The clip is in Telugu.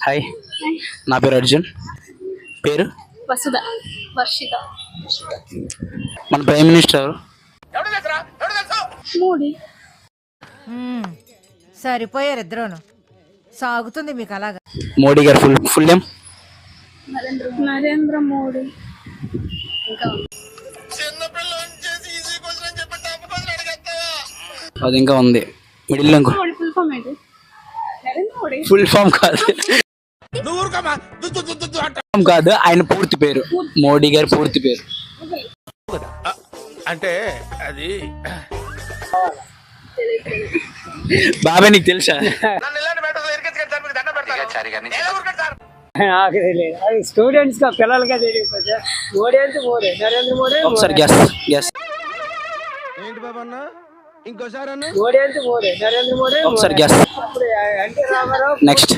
హాయ్, నా పేరు అర్జున్. పేరు వసుధ. వర్షిత. మన ప్రైమ్ మినిస్టర్ ఎవరు? మోడీ. సరిపోయారు ఇద్దరును. సాగుతుంది మీకు అలాగా. మోడీ గారు ఫుల్ నేమ్ నరేంద్ర మోడీ. అది ఇంకా ఉంది. మిడిల్ ఫుల్ ఫామ్ ఏంటి? నరేంద్ర మోడీ. ఫుల్ ఫామ్ కాదు, కాదు, ఆయన పూర్తి పేరు. మోడీ గారి పూర్తి పేరు అంటే అది బాబాయ్ నీకు తెలుసా? స్టూడెంట్స్ గా పిల్లలుగా తెలియకపోతే మోడీ అంటే మోడీ, నరేంద్ర మోడీ. ఒకసారి గ్యాస్ గ్యాస్ ఏంటి బాబా అన్న ఇంకోసారి అన్న మోడీ అంటే మోడీ, నరేంద్ర మోడీ. ఒకసారి గ్యాస్. అప్పుడు ఎన్టీ రామారావు నెక్స్ట్